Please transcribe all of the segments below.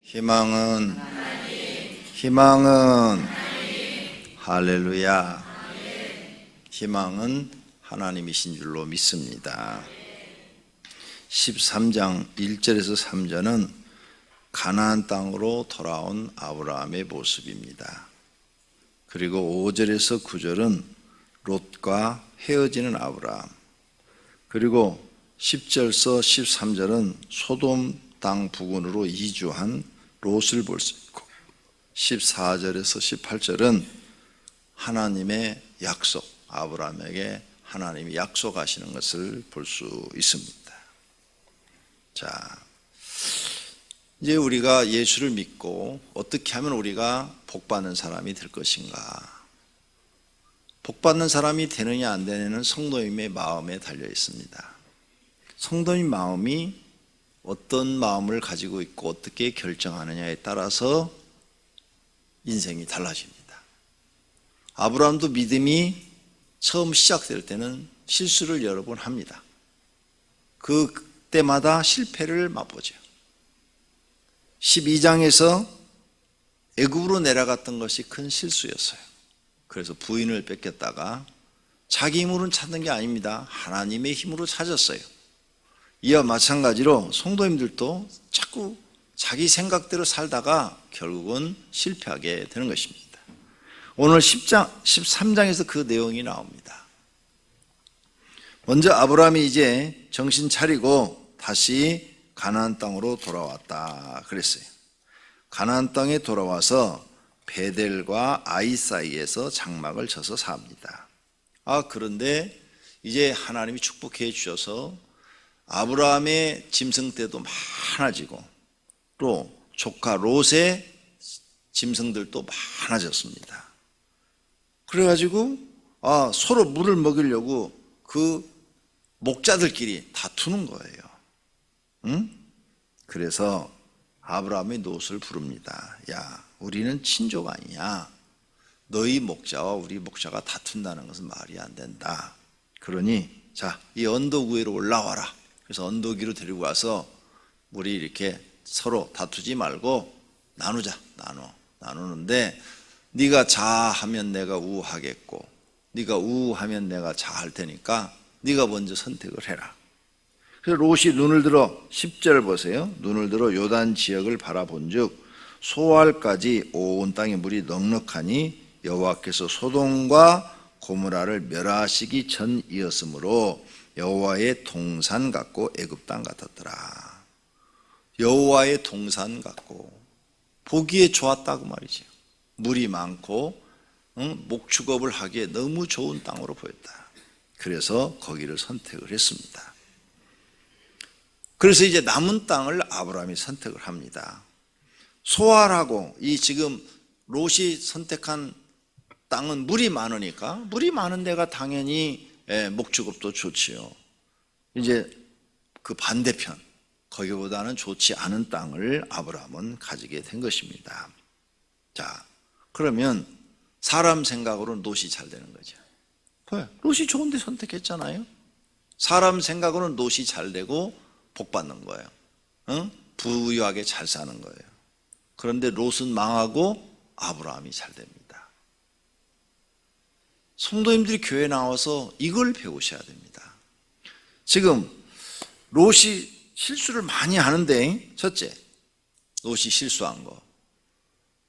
희망은 할렐루야. 희망은 하나님이신 줄로 믿습니다. 13장 1절에서 3절은 가나안 땅으로 돌아온 아브라함의 모습입니다. 그리고 5절에서 9절은 롯과 헤어지는 아브라함, 그리고 10절에서 13절은 소돔 땅 부근으로 이주한 롯을 볼 수 있고, 14절에서 18절은 하나님의 약속, 아브라함에게 하나님이 약속하시는 것을 볼 수 있습니다. 자, 이제 우리가 예수를 믿고 어떻게 하면 우리가 복받는 사람이 될 것인가? 복받는 사람이 되느냐 안 되느냐는 성도님의 마음에 달려 있습니다. 성도님 마음이 어떤 마음을 가지고 있고 어떻게 결정하느냐에 따라서 인생이 달라집니다. 아브라함도 믿음이 처음 시작될 때는 실수를 여러 번 합니다. 그때마다 실패를 맛보죠. 12장에서 애굽으로 내려갔던 것이 큰 실수였어요. 그래서 부인을 뺏겼다가 자기 힘으로는 찾는 게 아닙니다. 하나님의 힘으로 찾았어요. 이와 마찬가지로 성도님들도 자꾸 자기 생각대로 살다가 결국은 실패하게 되는 것입니다. 오늘 13장에서 그 내용이 나옵니다. 먼저 아브라함이 이제 정신 차리고 다시 가나안 땅으로 돌아왔다 그랬어요. 가나안 땅에 돌아와서 베델과 아이 사이에서 장막을 쳐서 삽니다. 그런데 이제 하나님이 축복해 주셔서 아브라함의 짐승떼도 많아지고 또 조카 롯의 짐승들도 많아졌습니다. 그래가지고 서로 물을 먹이려고 그 목자들끼리 다투는 거예요. 응? 그래서 아브라함이 롯을 부릅니다. 야, 우리는 친족 아니냐? 너희 목자와 우리 목자가 다툰다는 것은 말이 안 된다. 그러니 자, 이 언덕 위로 올라와라. 그래서 언덕 위로 데리고 와서 우리 이렇게 서로 다투지 말고 나누자. 나누는데 네가 자하면 내가 우하겠고 네가 우하면 내가 자할 테니까 네가 먼저 선택을 해라. 그래서 롯이 눈을 들어 10절 보세요. 눈을 들어 요단 지역을 바라본즉 소알까지 온 땅에 물이 넉넉하니 여호와께서 소돔과 고모라를 멸하시기 전이었으므로 여호와의 동산 같고 애굽 땅 같았더라. 여호와의 동산 같고 보기에 좋았다고 말이죠. 물이 많고 목축업을 하기에 너무 좋은 땅으로 보였다. 그래서 거기를 선택을 했습니다. 그래서 이제 남은 땅을 아브라함이 선택을 합니다. 소알하고 이 지금 롯이 선택한 땅은 물이 많으니까 물이 많은 데가 당연히 목축업도 좋지요. 이제 그 반대편 거기보다는 좋지 않은 땅을 아브라함은 가지게 된 것입니다. 자, 그러면 사람 생각으로는 롯이 잘 되는 거죠. 롯이 좋은 데 선택했잖아요. 사람 생각으로는 롯이 잘 되고 복 받는 거예요. 부유하게 잘 사는 거예요. 그런데 롯은 망하고 아브라함이 잘 됩니다. 성도님들이 교회 나와서 이걸 배우셔야 됩니다. 지금 롯이 실수를 많이 하는데, 첫째, 롯이 실수한 거,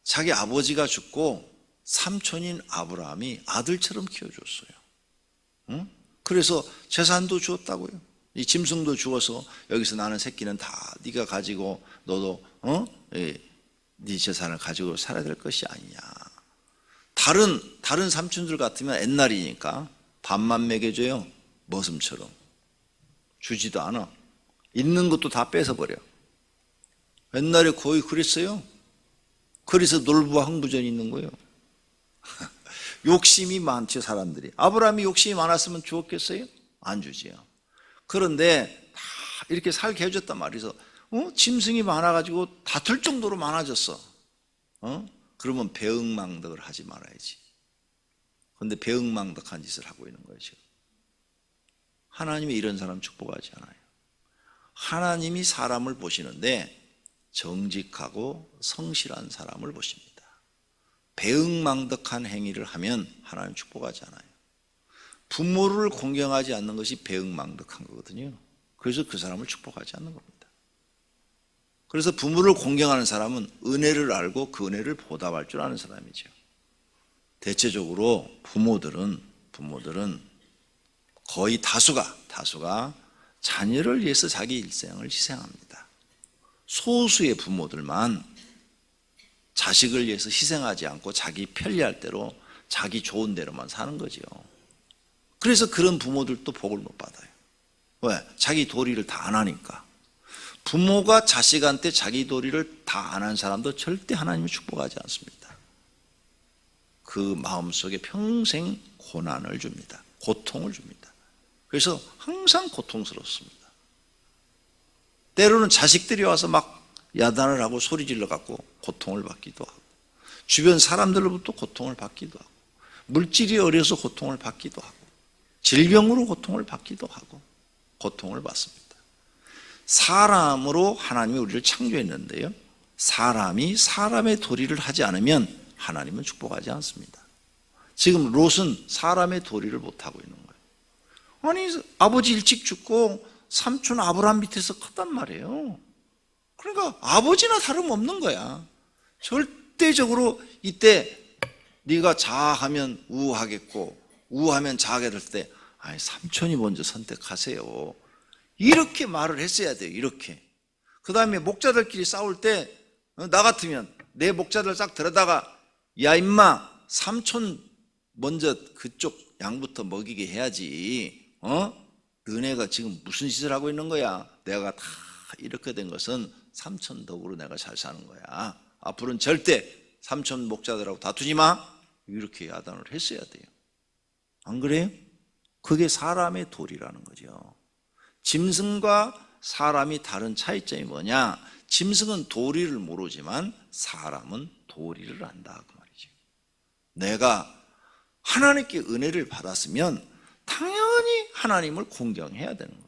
자기 아버지가 죽고 삼촌인 아브라함이 아들처럼 키워줬어요. 그래서 재산도 주었다고요. 이 짐승도 주어서 여기서 나는 새끼는 다 네가 가지고 너도 네 재산을 가지고 살아야 될 것이 아니냐. 다른 삼촌들 같으면 옛날이니까 밥만 먹여줘요. 머슴처럼 주지도 않아. 있는 것도 다 뺏어버려. 옛날에 거의 그랬어요. 그래서 놀부와 흥부전이 있는 거예요. 욕심이 많죠, 사람들이. 아브라함이 욕심이 많았으면 주었겠어요? 안 주지요. 그런데 다 이렇게 살게 해줬단 말이죠. 짐승이 많아가지고 다툴 정도로 많아졌어. 그러면 배응망덕을 하지 말아야지. 그런데 배응망덕한 짓을 하고 있는 거죠. 하나님이 이런 사람 축복하지 않아요. 하나님이 사람을 보시는데 정직하고 성실한 사람을 보십니다. 배은망덕한 행위를 하면 하나님 축복하지 않아요. 부모를 공경하지 않는 것이 배은망덕한 거거든요. 그래서 그 사람을 축복하지 않는 겁니다. 그래서 부모를 공경하는 사람은 은혜를 알고 그 은혜를 보답할 줄 아는 사람이죠. 대체적으로 부모들은 거의 다수가 자녀를 위해서 자기 일생을 희생합니다. 소수의 부모들만 자식을 위해서 희생하지 않고 자기 편리할 대로 자기 좋은 대로만 사는 거죠. 그래서 그런 부모들도 복을 못 받아요. 왜? 자기 도리를 다 안 하니까. 부모가 자식한테 자기 도리를 다 안 한 사람도 절대 하나님이 축복하지 않습니다. 그 마음속에 평생 고난을 줍니다. 고통을 줍니다. 그래서 항상 고통스럽습니다. 때로는 자식들이 와서 막 야단을 하고 소리 질러 갖고 고통을 받기도 하고, 주변 사람들로부터 고통을 받기도 하고, 물질이 어려서 고통을 받기도 하고, 질병으로 고통을 받기도 하고, 고통을 받습니다. 사람으로 하나님이 우리를 창조했는데요, 사람이 사람의 도리를 하지 않으면 하나님은 축복하지 않습니다. 지금 롯은 사람의 도리를 못하고 있는 거예요. 아니, 아버지 일찍 죽고 삼촌 아브라함 밑에서 컸단 말이에요. 그러니까 아버지나 다름없는 거야. 절대적으로 이때 네가 자하면 우하겠고 우하면 자하게 될 때, 아니, 삼촌이 먼저 선택하세요, 이렇게 말을 했어야 돼요. 이렇게. 그 다음에 목자들끼리 싸울 때 나 같으면 내 목자들 싹 데려다가, 야 임마, 삼촌 먼저 그쪽 양부터 먹이게 해야지, 너네가 지금 무슨 짓을 하고 있는 거야? 내가 다 이렇게 된 것은 삼촌 덕으로 내가 잘 사는 거야. 앞으로는 절대 삼촌 목자들하고 다투지 마. 이렇게 야단을 했어야 돼요. 안 그래요? 그게 사람의 도리라는 거죠. 짐승과 사람이 다른 차이점이 뭐냐? 짐승은 도리를 모르지만 사람은 도리를 안다, 그 말이죠. 내가 하나님께 은혜를 받았으면 당연히 하나님을 공경해야 되는 거예요.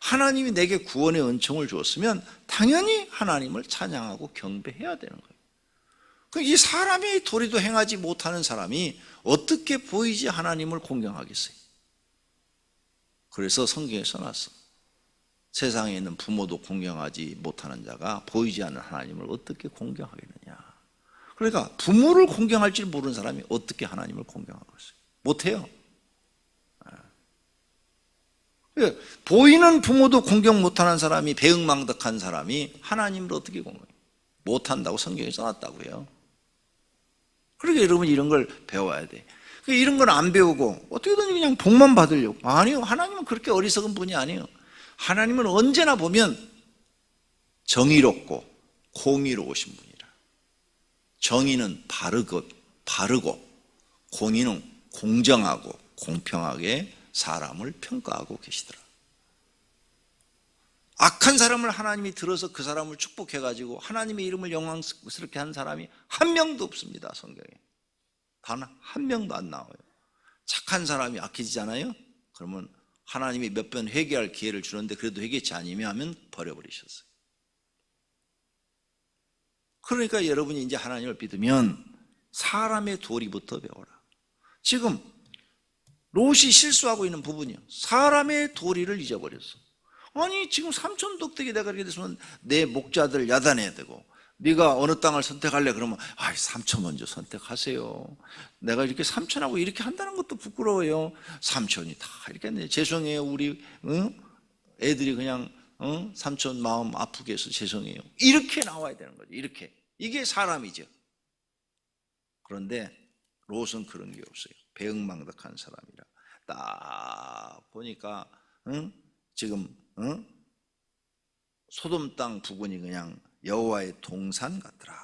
하나님이 내게 구원의 은총을 주었으면 당연히 하나님을 찬양하고 경배해야 되는 거예요. 이 사람의 도리도 행하지 못하는 사람이 어떻게 보이지 하나님을 공경하겠어요? 그래서 성경에 써놨어. 세상에 있는 부모도 공경하지 못하는 자가 보이지 않는 하나님을 어떻게 공경하겠느냐. 그러니까 부모를 공경할 줄 모르는 사람이 어떻게 하나님을 공경하고 있어요? 못해요. 보이는 부모도 공경 못하는 사람이, 배은망덕한 사람이 하나님을 어떻게 공경해요? 못한다고 성경에 써놨다고요. 그러니까 여러분 이런 걸 배워야 돼. 이런 걸 안 배우고 어떻게든 그냥 복만 받으려고. 아니요, 하나님은 그렇게 어리석은 분이 아니에요. 하나님은 언제나 보면 정의롭고 공의로우신 분이라. 정의는 바르고 공의는 공정하고 공평하게 사람을 평가하고 계시더라. 악한 사람을 하나님이 들어서 그 사람을 축복해가지고 하나님의 이름을 영광스럽게 한 사람이 한 명도 없습니다. 성경에 단 한 명도 안 나와요. 착한 사람이 악해지잖아요. 그러면 하나님이 몇 번 회개할 기회를 주는데 그래도 회개치 아니면 하면 버려버리셨어요. 그러니까 여러분이 이제 하나님을 믿으면 사람의 도리부터 배워라. 지금 롯이 실수하고 있는 부분이요, 사람의 도리를 잊어버렸어. 아니, 지금 삼촌 덕택이 내가 이렇게 됐으면 내 목자들 야단해야 되고, 네가 어느 땅을 선택할래? 그러면 삼촌 먼저 선택하세요. 내가 이렇게 삼촌하고 이렇게 한다는 것도 부끄러워요. 삼촌이 다 이렇게 했네. 죄송해요, 우리 애들이 그냥 삼촌 마음 아프게 해서 죄송해요. 이렇게 나와야 되는 거죠. 이렇게. 이게 사람이죠. 그런데 롯은 그런 게 없어요. 배은망덕한 사람이라. 딱 보니까 지금 소돔 땅 부근이 그냥 여호와의 동산 같더라.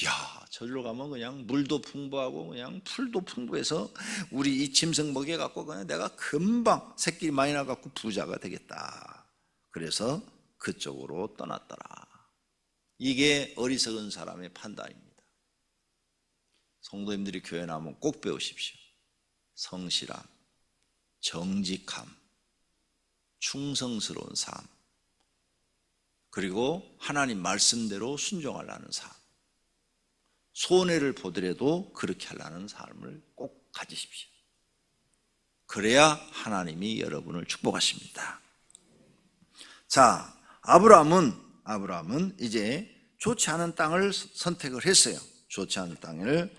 야, 저리로 가면 그냥 물도 풍부하고 그냥 풀도 풍부해서 우리 이 짐승 먹여 갖고 그냥 내가 금방 새끼 많이 나 갖고 부자가 되겠다. 그래서 그쪽으로 떠났더라. 이게 어리석은 사람의 판단입니다. 성도님들이 교회 나오면 꼭 배우십시오. 성실함, 정직함, 충성스러운 삶. 그리고 하나님 말씀대로 순종하려는 삶, 손해를 보더라도 그렇게 하려는 삶을 꼭 가지십시오. 그래야 하나님이 여러분을 축복하십니다. 자, 아브라함은 이제 좋지 않은 땅을 선택을 했어요. 좋지 않은 땅을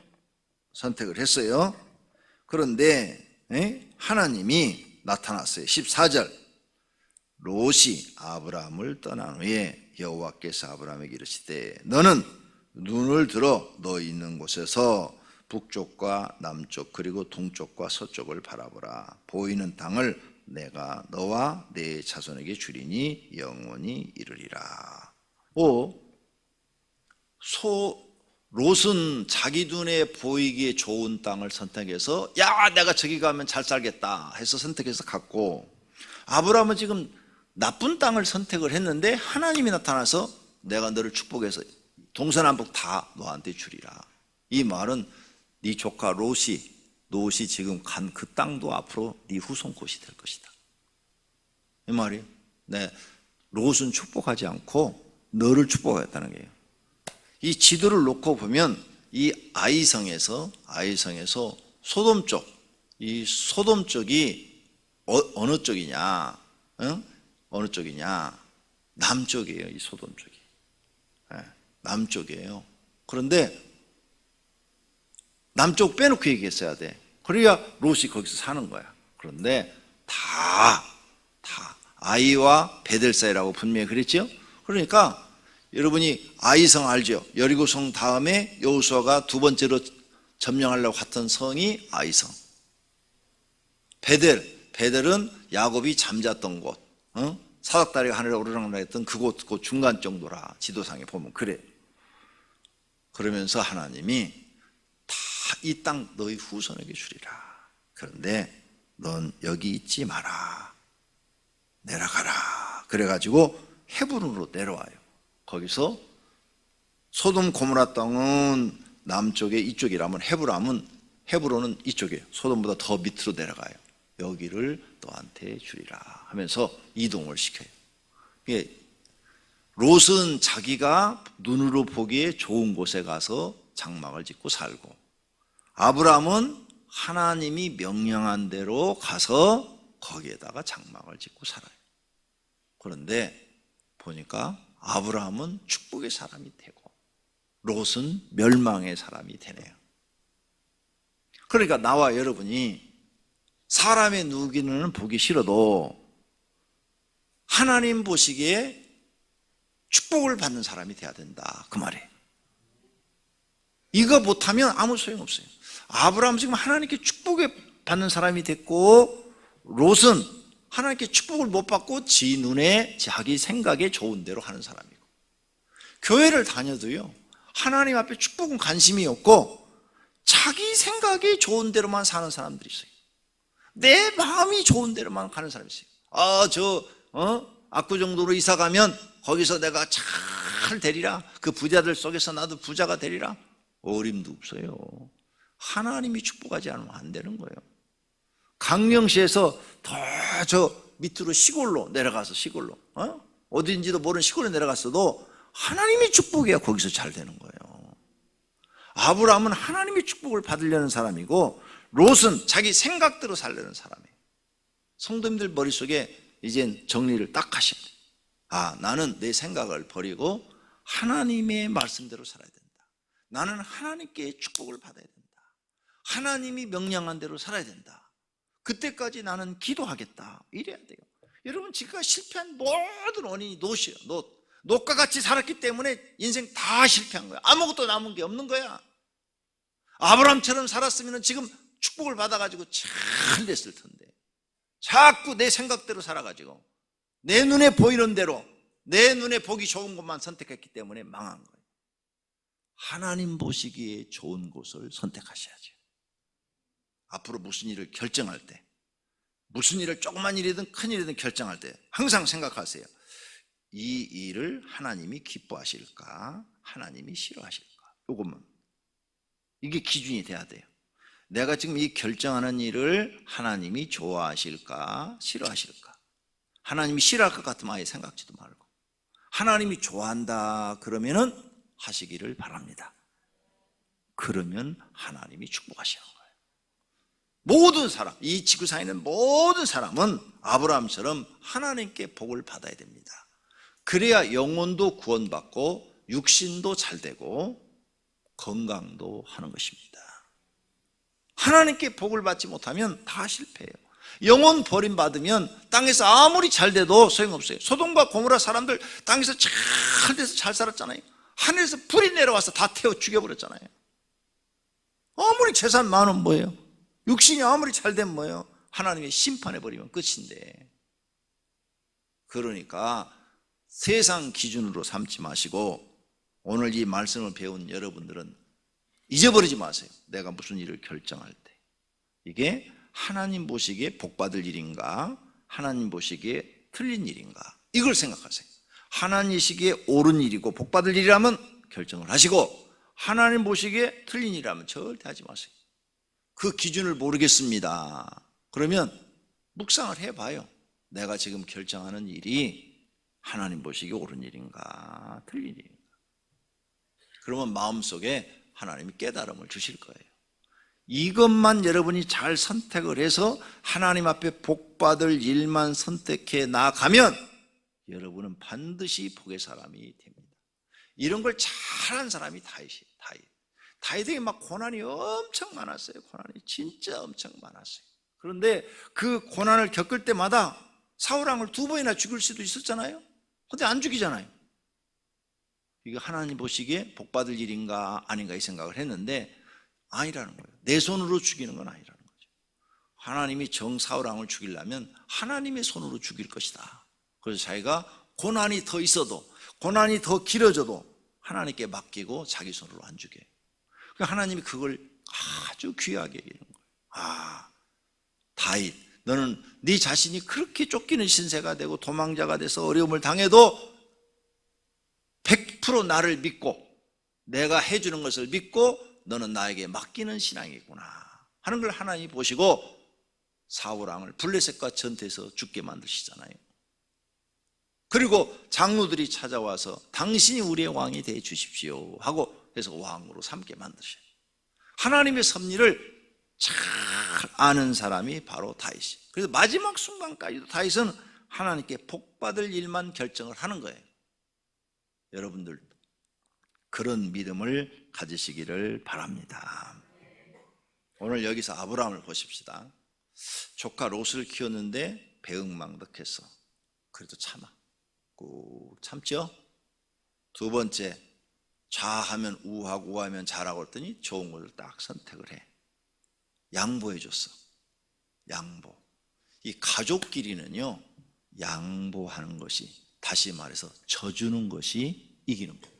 선택을 했어요. 그런데 하나님이 나타났어요. 14절, 롯이 아브라함을 떠난 후에 여호와께서 아브라함에게 이르시되 너는 눈을 들어 너 있는 곳에서 북쪽과 남쪽 그리고 동쪽과 서쪽을 바라보라. 보이는 땅을 내가 너와 네 자손에게 주리니 영원히 이르리라. 롯은 자기 눈에 보이기에 좋은 땅을 선택해서 야 내가 저기 가면 잘 살겠다 해서 선택해서 갔고, 아브라함은 지금 나쁜 땅을 선택을 했는데 하나님이 나타나서 내가 너를 축복해서 동서남북 다 너한테 주리라. 이 말은 네 조카 롯이 지금 간 그 땅도 앞으로 네 후손곳이 될 것이다, 이 말이에요. 네, 롯은 축복하지 않고 너를 축복하겠다는 거예요. 이 지도를 놓고 보면 이 아이성에서 소돔 쪽, 이 소돔 쪽이 어느 쪽이냐? 어느 쪽이냐? 남쪽이에요. 이 소돔 쪽이. 네, 남쪽이에요. 그런데 남쪽 빼놓고 얘기했어야 돼. 그래야 롯이 거기서 사는 거야. 그런데 다 아이와 베델 사이라고 분명히 그랬죠. 그러니까 여러분이 아이성 알죠? 여리고성 다음에 여호수아가 두 번째로 점령하려고 했던 성이 아이성. 베델은 야곱이 잠잤던 곳, 사닥다리가 하늘에 오르락내리락 했던 그곳 중간 정도라. 지도상에 보면 그래. 그러면서 하나님이 다 이 땅 너희 후손에게 주리라. 그런데 넌 여기 있지 마라, 내려가라. 그래가지고 헤브론으로 내려와요. 거기서 소돔 고모라 땅은 남쪽에 이쪽이라면 헤브론은 이쪽이에요. 소돔보다 더 밑으로 내려가요. 여기를 너한테 주리라 하면서 이동을 시켜요. 롯은 자기가 눈으로 보기에 좋은 곳에 가서 장막을 짓고 살고, 아브라함은 하나님이 명령한 대로 가서 거기에다가 장막을 짓고 살아요. 그런데 보니까 아브라함은 축복의 사람이 되고 롯은 멸망의 사람이 되네요. 그러니까 나와 여러분이 사람의 눈에는 보기 싫어도 하나님 보시기에 축복을 받는 사람이 돼야 된다, 그 말이에요. 이거 못하면 아무 소용없어요. 아브라함은 지금 하나님께 축복을 받는 사람이 됐고, 롯은 하나님께 축복을 못 받고 지 눈에 자기 생각에 좋은 대로 하는 사람이고, 교회를 다녀도요 하나님 앞에 축복은 관심이 없고 자기 생각에 좋은 대로만 사는 사람들이 있어요. 내 마음이 좋은 대로만 가는 사람이 있어요. 압구정도로 이사 가면 거기서 내가 잘 되리라, 그 부자들 속에서 나도 부자가 되리라. 어림도 없어요. 하나님이 축복하지 않으면 안 되는 거예요. 강령시에서 더 저 밑으로 시골로 내려가서 어딘지도 모르는 시골에 내려갔어도 하나님이 축복해야 거기서 잘 되는 거예요. 아브라함은 하나님의 축복을 받으려는 사람이고 롯은 자기 생각대로 살려는 사람이에요. 성도님들 머릿속에 이젠 정리를 딱 하셔야 돼요. 나는 내 생각을 버리고 하나님의 말씀대로 살아야 된다. 나는 하나님께 축복을 받아야 된다. 하나님이 명령한 대로 살아야 된다. 그때까지 나는 기도하겠다, 이래야 돼요. 여러분, 지금까지 실패한 모든 원인이 롯이에요. 롯과 같이 살았기 때문에 인생 다 실패한 거야. 아무것도 남은 게 없는 거야. 아브라함처럼 살았으면 지금 축복을 받아가지고 잘 됐을 텐데, 자꾸 내 생각대로 살아가지고 내 눈에 보이는 대로, 내 눈에 보기 좋은 것만 선택했기 때문에 망한 거예요. 하나님 보시기에 좋은 곳을 선택하셔야죠. 앞으로 무슨 일을 결정할 때, 무슨 일을 조그만 일이든 큰 일이든 결정할 때 항상 생각하세요. 이 일을 하나님이 기뻐하실까, 하나님이 싫어하실까? 이것만, 이게 기준이 돼야 돼요. 내가 지금 이 결정하는 일을 하나님이 좋아하실까, 싫어하실까? 하나님이 싫어할 것 같으면 아예 생각지도 말고, 하나님이 좋아한다 그러면은 하시기를 바랍니다. 그러면 하나님이 축복하시는 거예요. 모든 사람, 이 지구상에 있는 모든 사람은 아브라함처럼 하나님께 복을 받아야 됩니다. 그래야 영혼도 구원받고 육신도 잘 되고 건강도 하는 것입니다. 하나님께 복을 받지 못하면 다 실패해요. 영혼 버림받으면 땅에서 아무리 잘 돼도 소용없어요. 소돔과 고모라 사람들 땅에서 잘 돼서 잘 살았잖아요. 하늘에서 불이 내려와서 다 태워 죽여버렸잖아요. 아무리 재산 많으면 뭐예요? 육신이 아무리 잘 되면 뭐예요? 하나님의 심판해버리면 끝인데. 그러니까 세상 기준으로 삼지 마시고 오늘 이 말씀을 배운 여러분들은 잊어버리지 마세요. 내가 무슨 일을 결정할 때 이게 하나님 보시기에 복받을 일인가, 하나님 보시기에 틀린 일인가, 이걸 생각하세요. 하나님이시기에 옳은 일이고 복받을 일이라면 결정을 하시고, 하나님 보시기에 틀린 일이라면 절대 하지 마세요. 그 기준을 모르겠습니다. 그러면 묵상을 해봐요. 내가 지금 결정하는 일이 하나님 보시기에 옳은 일인가, 틀린 일인가. 그러면 마음속에 하나님이 깨달음을 주실 거예요. 이것만 여러분이 잘 선택을 해서 하나님 앞에 복받을 일만 선택해 나가면 여러분은 반드시 복의 사람이 됩니다. 이런 걸 잘한 사람이 다윗이에요. 다윗에게 막 고난이 엄청 많았어요. 고난이 진짜 엄청 많았어요. 그런데 그 고난을 겪을 때마다 사울왕을 2번이나 죽일 수도 있었잖아요. 근데 안 죽이잖아요. 이게 하나님 보시기에 복받을 일인가 아닌가 이 생각을 했는데 아니라는 거예요. 내 손으로 죽이는 건 아니라는 거죠. 하나님이 정사울왕을 죽이려면 하나님의 손으로 죽일 것이다. 그래서 자기가 고난이 더 있어도, 고난이 더 길어져도 하나님께 맡기고 자기 손으로 안 죽여요. 하나님이 그걸 아주 귀하게 여기는 거예요. 다윗, 너는 네 자신이 그렇게 쫓기는 신세가 되고 도망자가 돼서 어려움을 당해도 100% 나를 믿고 내가 해주는 것을 믿고 너는 나에게 맡기는 신앙이구나 하는 걸 하나님이 보시고 사울왕을 블레셋과 전투에서 죽게 만드시잖아요. 그리고 장로들이 찾아와서 당신이 우리의 왕이 되어 주십시오 하고 해서 왕으로 삼게 만드셔요. 하나님의 섭리를 잘 아는 사람이 바로 다윗이에요. 그래서 마지막 순간까지도 다윗은 하나님께 복받을 일만 결정을 하는 거예요. 여러분들 그런 믿음을 가지시기를 바랍니다. 오늘 여기서 아브라함을 보십시다. 조카 롯을 키웠는데 배응망덕했어. 그래도 참아. 꾹 참죠. 두 번째, 좌하면 우하고 우하면 잘하고 했더니 좋은 것을 딱 선택을 해. 양보해 줬어. 양보. 이 가족끼리는요, 양보하는 것이, 다시 말해서 져주는 것이 이기는 겁니다.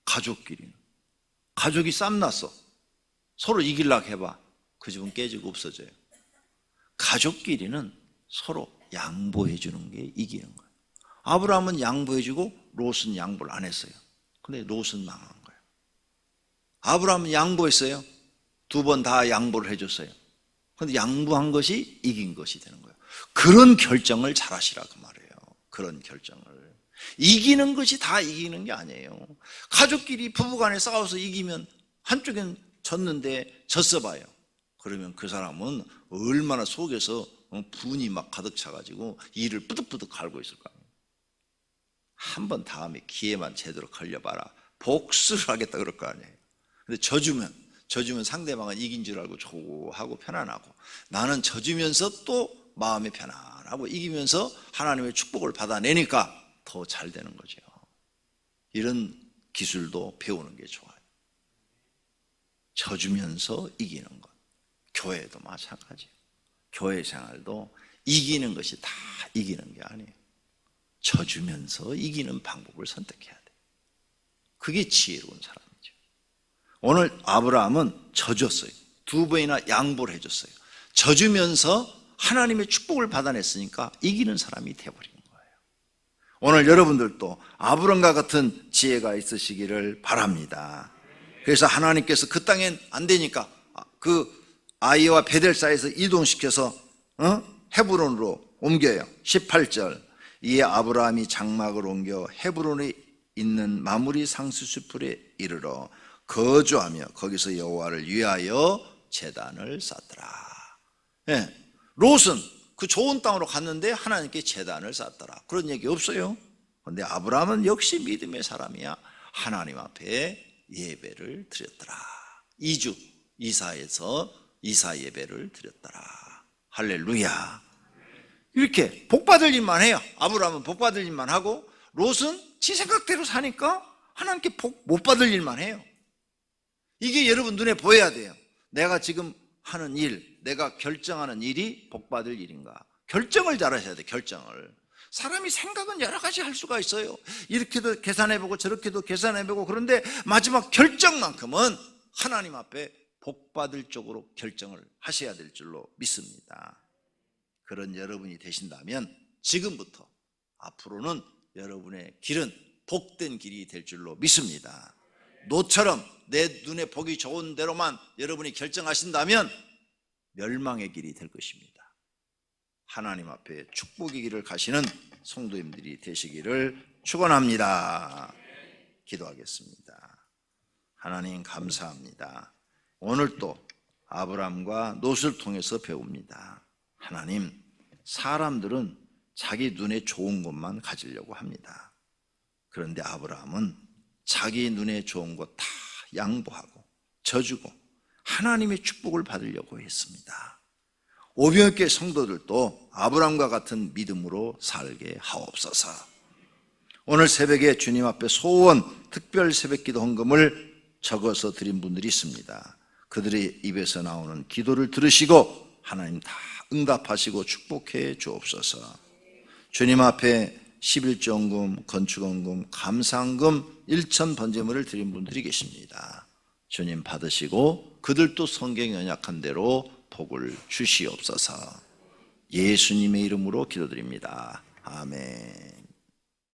가족끼리는. 가족이 쌈났어. 서로 이기려고 해봐. 그 집은 깨지고 없어져요. 가족끼리는 서로 양보해 주는 게 이기는 거예요. 아브라함은 양보해 주고 롯은 양보를 안 했어요. 근데 롯은 망한 거예요. 아브라함은 양보했어요. 2번 다 양보를 해줬어요. 근데 양보한 것이 이긴 것이 되는 거예요. 그런 결정을 잘 하시라 그 말이에요. 그런 결정을. 이기는 것이 다 이기는 게 아니에요. 가족끼리 부부간에 싸워서 이기면 한쪽엔 졌는데 졌어 봐요. 그러면 그 사람은 얼마나 속에서 분이 막 가득 차가지고 이를 뿌득뿌득 갈고 있을 거예요. 한번 다음에 기회만 제대로 걸려봐라. 복수를 하겠다 그럴 거 아니에요. 근데 져주면 상대방은 이긴 줄 알고 좋아하고 편안하고, 나는 져주면서 또 마음이 편안하고 이기면서 하나님의 축복을 받아내니까 더 잘 되는 거죠. 이런 기술도 배우는 게 좋아요. 져주면서 이기는 것. 교회도 마찬가지예요. 교회 생활도 이기는 것이 다 이기는 게 아니에요. 져주면서 이기는 방법을 선택해야 돼요. 그게 지혜로운 사람이죠. 오늘 아브라함은 져줬어요. 2번이나 양보를 해줬어요. 져주면서 하나님의 축복을 받아냈으니까 이기는 사람이 되어버린 거예요. 오늘 여러분들도 아브라함과 같은 지혜가 있으시기를 바랍니다. 그래서 하나님께서 그 땅엔 안 되니까 그 아이와 베델 사이에서 이동시켜서 헤브론으로 옮겨요. 18절, 이에 아브라함이 장막을 옮겨 헤브론에 있는 마므리 상수수풀에 이르러 거주하며 거기서 여호와를 위하여 제단을 쌓더라. 예, 롯은 그 좋은 땅으로 갔는데 하나님께 제단을 쌓더라. 그런 얘기 없어요. 그런데 아브라함은 역시 믿음의 사람이야. 하나님 앞에 예배를 드렸더라. 2주 이사에서 이사 예배를 드렸더라. 할렐루야. 이렇게 복받을 일만 해요. 아브라함은 복받을 일만 하고 롯은 지 생각대로 사니까 하나님께 복 못 받을 일만 해요. 이게 여러분 눈에 보여야 돼요. 내가 지금 하는 일, 내가 결정하는 일이 복받을 일인가. 결정을 잘 하셔야 돼요. 결정을. 사람이 생각은 여러 가지 할 수가 있어요. 이렇게도 계산해보고 저렇게도 계산해보고, 그런데 마지막 결정만큼은 하나님 앞에 복받을 쪽으로 결정을 하셔야 될 줄로 믿습니다. 그런 여러분이 되신다면 지금부터 앞으로는 여러분의 길은 복된 길이 될 줄로 믿습니다. 롯처럼 내 눈에 보기 좋은 대로만 여러분이 결정하신다면 멸망의 길이 될 것입니다. 하나님 앞에 축복의 길을 가시는 성도님들이 되시기를 축원합니다. 기도하겠습니다. 하나님 감사합니다. 오늘 또 아브라함과 롯을 통해서 배웁니다. 하나님, 사람들은 자기 눈에 좋은 것만 가지려고 합니다. 그런데 아브라함은 자기 눈에 좋은 것 다 양보하고 져주고 하나님의 축복을 받으려고 했습니다. 오병이교회 성도들도 아브라함과 같은 믿음으로 살게 하옵소서. 오늘 새벽에 주님 앞에 소원 특별 새벽기도 헌금을 적어서 드린 분들이 있습니다. 그들의 입에서 나오는 기도를 들으시고 하나님 다 응답하시고 축복해 주옵소서. 주님 앞에 11조헌금, 건축헌금, 감사헌금, 일천 번제물을 드린 분들이 계십니다. 주님 받으시고 그들도 성경 연약한 대로 복을 주시옵소서. 예수님의 이름으로 기도드립니다. 아멘.